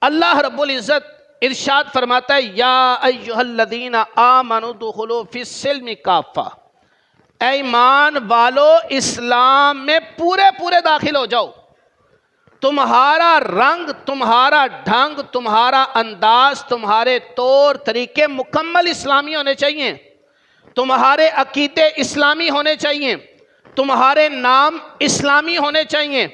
اللہ رب العزت ارشاد فرماتا ہے یا ایھا الذین آمنوا ادخلوا فی السلم کافہ، اے ایمان والو اسلام میں پورے پورے داخل ہو جاؤ۔ تمہارا رنگ، تمہارا ڈھنگ، تمہارا انداز، تمہارے طور طریقے مکمل اسلامی ہونے چاہیے، تمہارے عقیدے اسلامی ہونے چاہیے، تمہارے نام اسلامی ہونے چاہیے،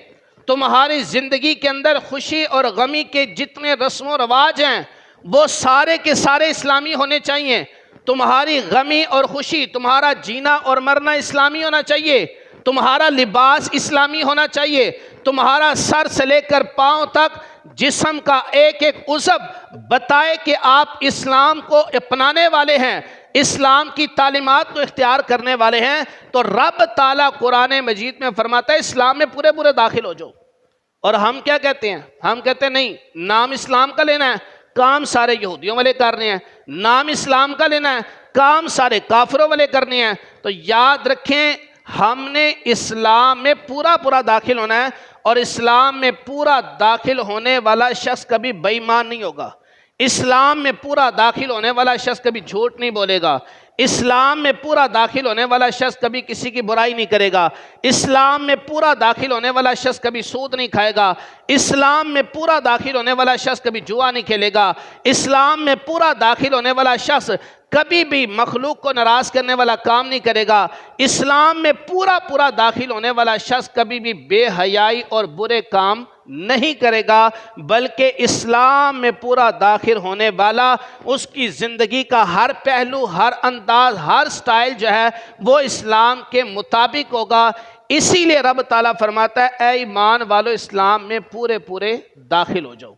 تمہاری زندگی کے اندر خوشی اور غمی کے جتنے رسم و رواج ہیں وہ سارے کے سارے اسلامی ہونے چاہیے، تمہاری غمی اور خوشی، تمہارا جینا اور مرنا اسلامی ہونا چاہیے، تمہارا لباس اسلامی ہونا چاہیے، تمہارا سر سے لے کر پاؤں تک جسم کا ایک ایک عضو بتائے کہ آپ اسلام کو اپنانے والے ہیں، اسلام کی تعلیمات کو اختیار کرنے والے ہیں۔ تو رب تعالیٰ قرآن مجید میں فرماتا ہے اسلام میں پورے پورے داخل ہو جاؤ۔ اور ہم کیا کہتے ہیں؟ ہم کہتے ہیں نہیں، نام اسلام کا لینا ہے، کام سارے یہودیوں والے کر رہے ہیں، نام اسلام کا لینا ہے، کام سارے کافروں والے کرنے ہیں۔ تو یاد رکھیں ہم نے اسلام میں پورا پورا داخل ہونا ہے، اور اسلام میں پورا داخل ہونے والا شخص کبھی بے ایمان نہیں ہوگا، اسلام میں پورا داخل ہونے والا شخص کبھی جھوٹ نہیں بولے گا، اسلام میں پورا داخل ہونے والا شخص کبھی کسی کی برائی نہیں کرے گا، اسلام میں پورا داخل ہونے والا شخص کبھی سود نہیں کھائے گا، اسلام میں پورا داخل ہونے والا شخص کبھی جوا نہیں کھیلے گا، اسلام میں پورا داخل ہونے والا شخص کبھی بھی مخلوق کو ناراض کرنے والا کام نہیں کرے گا، اسلام میں پورا پورا داخل ہونے والا شخص کبھی بھی بے حیائی اور برے کام نہیں کرے گا، بلکہ اسلام میں پورا داخل ہونے والا اس کی زندگی کا ہر پہلو، ہر انداز، ہر سٹائل جو ہے وہ اسلام کے مطابق ہوگا۔ اسی لیے رب تعالیٰ فرماتا ہے اے ایمان والو اسلام میں پورے پورے داخل ہو جاؤ۔